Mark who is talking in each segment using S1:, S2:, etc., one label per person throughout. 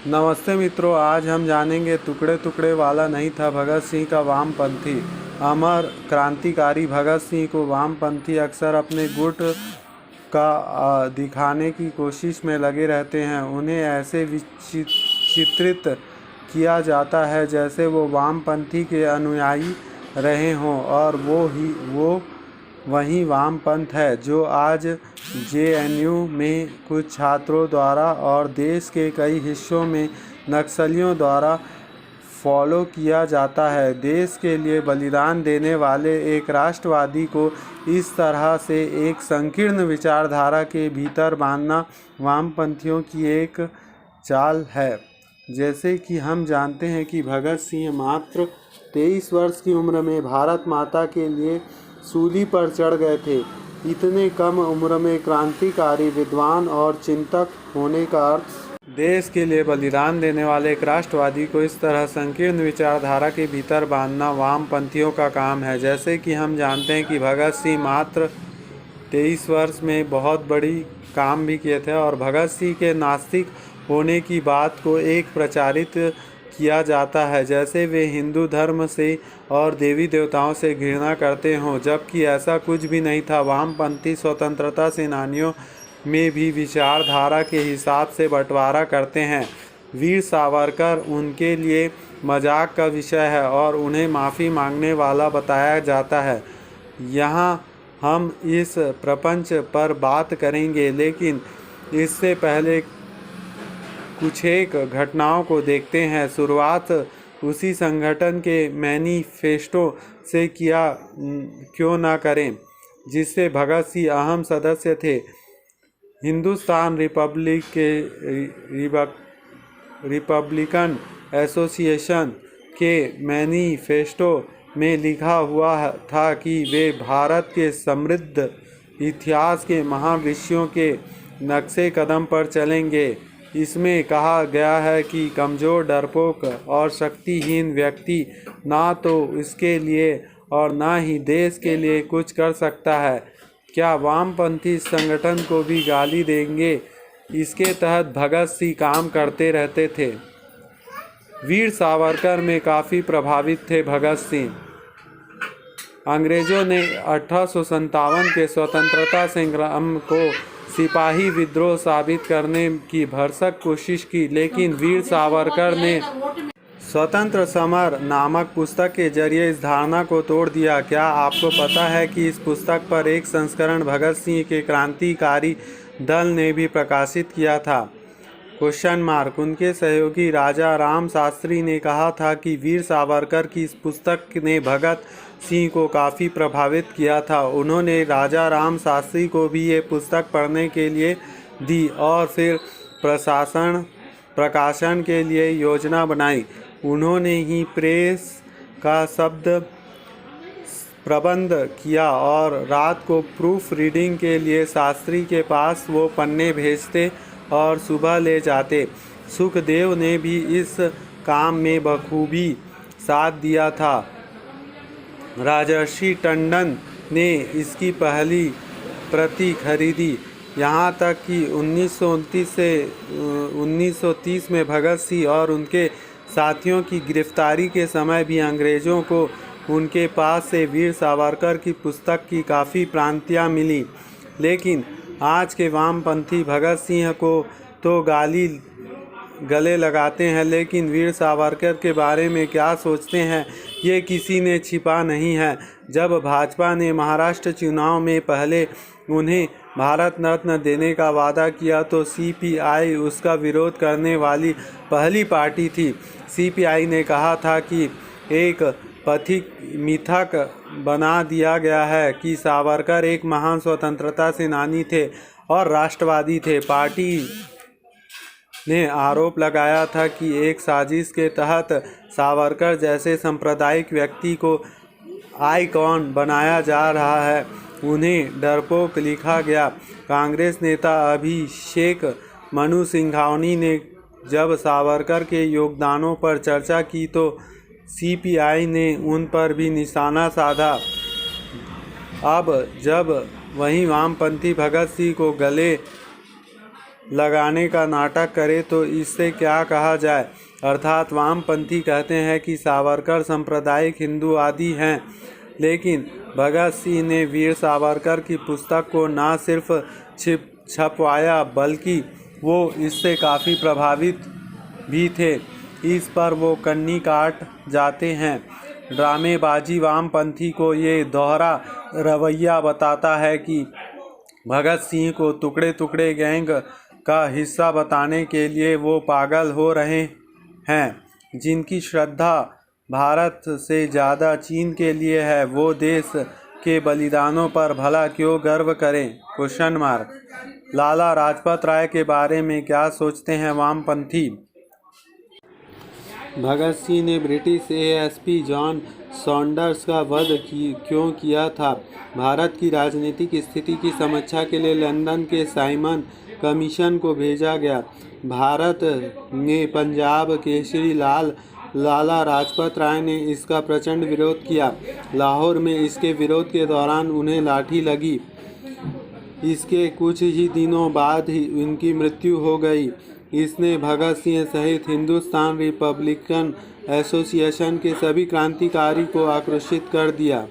S1: नमस्ते मित्रों, आज हम जानेंगे टुकड़े टुकड़े वाला नहीं था भगत सिंह का वामपंथी। अमर क्रांतिकारी भगत सिंह को वामपंथी अक्सर अपने गुट का दिखाने की कोशिश में लगे रहते हैं। उन्हें ऐसे चित्रित किया जाता है जैसे वो वामपंथी के अनुयायी रहे हों और वो वही वामपंथ है जो आज जेएनयू में कुछ छात्रों द्वारा और देश के कई हिस्सों में नक्सलियों द्वारा फॉलो किया जाता है। देश के लिए बलिदान देने वाले एक राष्ट्रवादी को इस तरह से एक संकीर्ण विचारधारा के भीतर बांधना वामपंथियों की एक चाल है। जैसे कि हम जानते हैं कि भगत सिंह मात्र 23 वर्ष की उम्र में भारत माता के लिए सूली पर चढ़ गए थे। इतने कम उम्र में क्रांतिकारी, विद्वान और चिंतक होने का अर्थ देश के लिए बलिदान देने वाले एक राष्ट्रवादी को इस तरह संकीर्ण विचारधारा के भीतर बांधना वामपंथियों का काम है। जैसे कि हम जानते हैं कि भगत सिंह मात्र 23 वर्ष में बहुत बड़ी काम भी किए थे और भगत सिंह के नास्तिक होने की बात को एक प्रचारित किया जाता है जैसे वे हिंदू धर्म से और देवी देवताओं से घृणा करते हों, जबकि ऐसा कुछ भी नहीं था। वामपंथी स्वतंत्रता सेनानियों में भी विचारधारा के हिसाब से बंटवारा करते हैं। वीर सावरकर उनके लिए मजाक का विषय है और उन्हें माफ़ी मांगने वाला बताया जाता है। यहाँ हम इस प्रपंच पर बात करेंगे, लेकिन इससे पहले कुछ एक घटनाओं को देखते हैं। शुरुआत उसी संगठन के मैनिफेस्टो से क्यों ना करें जिससे भगत सिंह अहम सदस्य थे। हिंदुस्तान रिपब्लिकन एसोसिएशन के मैनिफेस्टो में लिखा हुआ था कि वे भारत के समृद्ध इतिहास के महाविषयों के नक्शे कदम पर चलेंगे। इसमें कहा गया है कि कमज़ोर, डरपोक और शक्तिहीन व्यक्ति ना तो इसके लिए और ना ही देश के लिए कुछ कर सकता है। क्या वामपंथी संगठन को भी गाली देंगे? इसके तहत भगत सिंह काम करते रहते थे। वीर सावरकर में काफ़ी प्रभावित थे भगत सिंह। अंग्रेज़ों ने 1857 के स्वतंत्रता संग्राम को सिपाही विद्रोह साबित करने की भरसक कोशिश की, लेकिन वीर सावरकर ने स्वतंत्र समर नामक पुस्तक के जरिए इस धारणा को तोड़ दिया। क्या आपको पता है कि इस पुस्तक पर एक संस्करण भगत सिंह के क्रांतिकारी दल ने भी प्रकाशित किया था? उनके सहयोगी राजा राम शास्त्री ने कहा था कि वीर सावरकर की इस पुस्तक ने भगत सिंह को काफ़ी प्रभावित किया था। उन्होंने राजा राम शास्त्री को भी ये पुस्तक पढ़ने के लिए दी और फिर प्रकाशन के लिए योजना बनाई। उन्होंने ही प्रेस का शब्द प्रबंध किया और रात को प्रूफ रीडिंग के लिए शास्त्री के पास वो पन्ने भेजते और सुबह ले जाते। सुखदेव ने भी इस काम में बखूबी साथ दिया था। राजर्षि टंडन ने इसकी पहली प्रति खरीदी। यहाँ तक कि 1929 से 1930 में भगत सिंह और उनके साथियों की गिरफ्तारी के समय भी अंग्रेज़ों को उनके पास से वीर सावरकर की पुस्तक की काफ़ी प्रांतियाँ मिली। लेकिन आज के वामपंथी भगत सिंह को तो गले लगाते हैं, लेकिन वीर सावरकर के बारे में क्या सोचते हैं ये किसी ने छिपा नहीं है। जब भाजपा ने महाराष्ट्र चुनाव में पहले उन्हें भारत रत्न देने का वादा किया तो सीपीआई उसका विरोध करने वाली पहली पार्टी थी। सीपीआई ने कहा था कि एक मिथक बना दिया गया है कि सावरकर एक महान स्वतंत्रता सेनानी थे और राष्ट्रवादी थे। पार्टी ने आरोप लगाया था कि एक साजिश के तहत सावरकर जैसे सांप्रदायिक व्यक्ति को आइकॉन बनाया जा रहा है। उन्हें डरपोक लिखा गया। कांग्रेस नेता अभिषेक मनु सिंघानिया ने जब सावरकर के योगदानों पर चर्चा की तो सीपीआई ने उन पर भी निशाना साधा। अब जब वहीं वामपंथी भगत सिंह को गले लगाने का नाटक करे तो इससे क्या कहा जाए। अर्थात वामपंथी कहते हैं कि सावरकर सांप्रदायिक हिंदू आदि हैं, लेकिन भगत सिंह ने वीर सावरकर की पुस्तक को न सिर्फ छपवाया बल्कि वो इससे काफ़ी प्रभावित भी थे। इस पर वो कन्नी काट जाते हैं। ड्रामेबाजी वामपंथी को ये दोहरा रवैया बताता है कि भगत सिंह को टुकड़े टुकड़े गैंग का हिस्सा बताने के लिए वो पागल हो रहे हैं। जिनकी श्रद्धा भारत से ज़्यादा चीन के लिए है, वो देश के बलिदानों पर भला क्यों गर्व करें? लाला लाजपत राय के बारे में क्या सोचते हैं वामपंथी? भगत सिंह ने ब्रिटिश एएसपी जॉन सॉन्डर्स का वध क्यों किया था? भारत की राजनीतिक स्थिति की समीक्षा के लिए लंदन के साइमन कमीशन को भेजा गया। भारत में पंजाब केसरी लाला लाजपत राय ने इसका प्रचंड विरोध किया। लाहौर में इसके विरोध के दौरान उन्हें लाठी लगी। इसके कुछ ही दिनों बाद ही उनकी मृत्यु हो गई। इसने भगत सिंह सहित हिंदुस्तान रिपब्लिकन एसोसिएशन के सभी क्रांतिकारी को आक्रोशित कर दिया।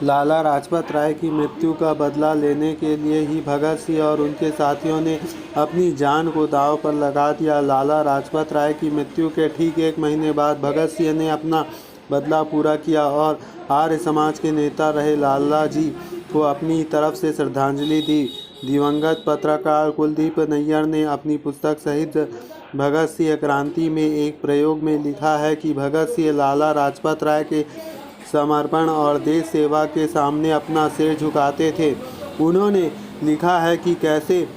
S1: लाला लाजपत राय की मृत्यु का बदला लेने के लिए ही भगत सिंह और उनके साथियों ने अपनी जान को दांव पर लगा दिया। लाला लाजपत राय की मृत्यु के ठीक 1 महीने बाद भगत सिंह ने अपना बदला पूरा किया और आर्य समाज के नेता रहे लाला जी को अपनी तरफ से श्रद्धांजलि दी। दिवंगत पत्रकार कुलदीप नैयर ने अपनी पुस्तक शहीद भगत सिंह क्रांति में एक प्रयोग में लिखा है कि भगत सिंह लाला लाजपत राय के समर्पण और देश सेवा के सामने अपना सिर झुकाते थे। उन्होंने लिखा है कि कैसे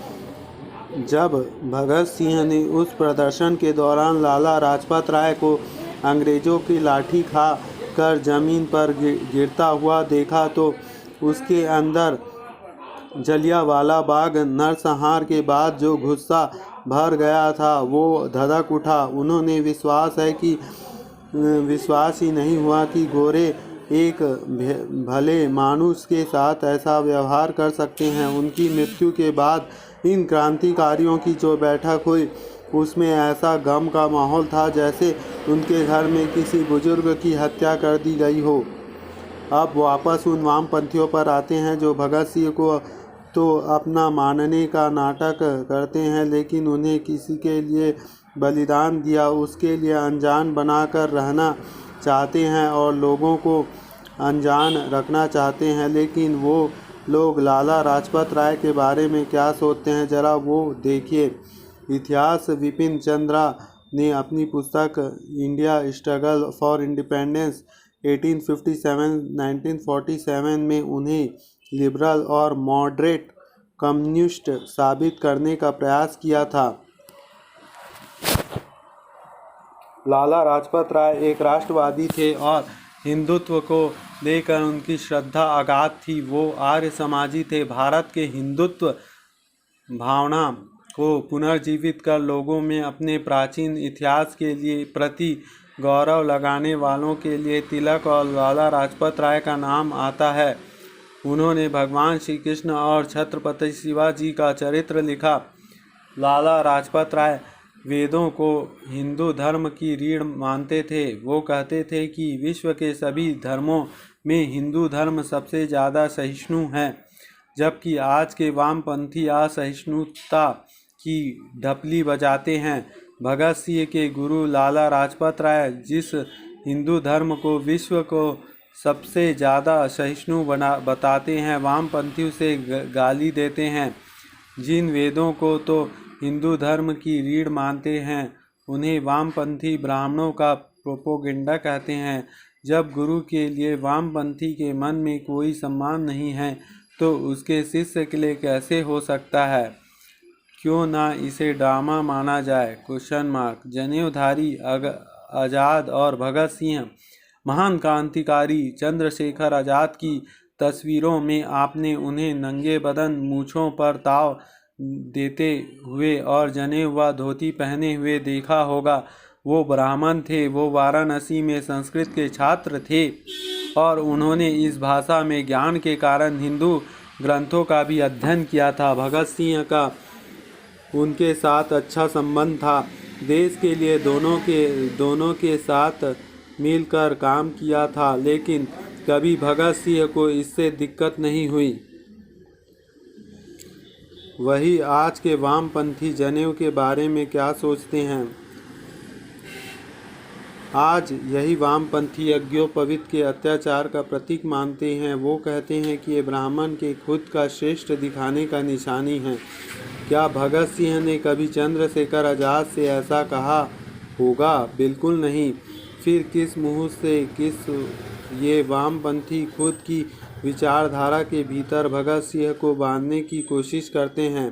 S1: जब भगत सिंह ने उस प्रदर्शन के दौरान लाला लाजपत राय को अंग्रेज़ों की लाठी खा कर जमीन पर गिरता हुआ देखा तो उसके अंदर जलियांवाला बाग नरसंहार के बाद जो गुस्सा भर गया था वो धधक उठा। उन्होंने विश्वास ही नहीं हुआ कि गोरे एक भले मानुष के साथ ऐसा व्यवहार कर सकते हैं। उनकी मृत्यु के बाद इन क्रांतिकारियों की जो बैठक हुई उसमें ऐसा गम का माहौल था जैसे उनके घर में किसी बुजुर्ग की हत्या कर दी गई हो। अब वापस उन वामपंथियों पर आते हैं जो भगत सिंह को तो अपना मानने का नाटक करते हैं, लेकिन उन्हें किसी के लिए बलिदान दिया उसके लिए अनजान बनाकर रहना चाहते हैं और लोगों को अनजान रखना चाहते हैं। लेकिन वो लोग लाला लाजपत राय के बारे में क्या सोचते हैं, ज़रा वो देखिए। इतिहास विपिन चंद्रा ने अपनी पुस्तक इंडिया स्ट्रगल फॉर इंडिपेंडेंस 1857-1947 में उन्हें लिबरल और मॉडरेट कम्युनिस्ट साबित करने का प्रयास किया था। लाला लाजपत राय एक राष्ट्रवादी थे और हिंदुत्व को लेकर उनकी श्रद्धा अगाध थी। वो आर्य समाजी थे। भारत के हिंदुत्व भावना को पुनर्जीवित कर लोगों में अपने प्राचीन इतिहास के लिए प्रति गौरव लगाने वालों के लिए तिलक और लाला लाजपत राय का नाम आता है। उन्होंने भगवान श्री कृष्ण और छत्रपति शिवाजी का चरित्र लिखा। लाला लाजपत राय वेदों को हिंदू धर्म की रीढ़ मानते थे। वो कहते थे कि विश्व के सभी धर्मों में हिंदू धर्म सबसे ज़्यादा सहिष्णु है, जबकि आज के वामपंथी असहिष्णुता की ढपली बजाते हैं। भगत सिंह के गुरु लाला लाजपत राय जिस हिंदू धर्म को विश्व को सबसे ज़्यादा सहिष्णु बताते हैं, वामपंथी उसे गाली देते हैं। जिन वेदों को तो हिंदू धर्म की रीढ़ मानते हैं, उन्हें वामपंथी ब्राह्मणों का प्रोपोगेंडा कहते हैं। जब गुरु के लिए वामपंथी के मन में कोई सम्मान नहीं है तो उसके शिष्य के लिए कैसे हो सकता है? क्यों ना इसे ड्रामा माना जाए? जनेऊधारी आज़ाद और भगत सिंह महान क्रांतिकारी चंद्रशेखर आज़ाद की तस्वीरों में आपने उन्हें नंगे बदन मूँछों पर ताव देते हुए और जने हुआ धोती पहने हुए देखा होगा। वो ब्राह्मण थे। वो वाराणसी में संस्कृत के छात्र थे और उन्होंने इस भाषा में ज्ञान के कारण हिंदू ग्रंथों का भी अध्ययन किया था। भगत सिंह का उनके साथ अच्छा संबंध था। देश के लिए दोनों के साथ मिलकर काम किया था, लेकिन कभी भगत सिंह को इससे दिक्कत नहीं हुई। वही आज के वामपंथी जनेऊ के बारे में क्या सोचते हैं? आज यही वामपंथी यज्ञोपवीत के अत्याचार का प्रतीक मानते हैं। वो कहते हैं कि ये ब्राह्मण के खुद का श्रेष्ठ दिखाने का निशानी है। क्या भगत सिंह ने कभी चंद्रशेखर आज़ाद से ऐसा कहा होगा? बिल्कुल नहीं। फिर किस मुँह से ये वामपंथी खुद की विचारधारा के भीतर भगत सिंह को बांधने की कोशिश करते हैं?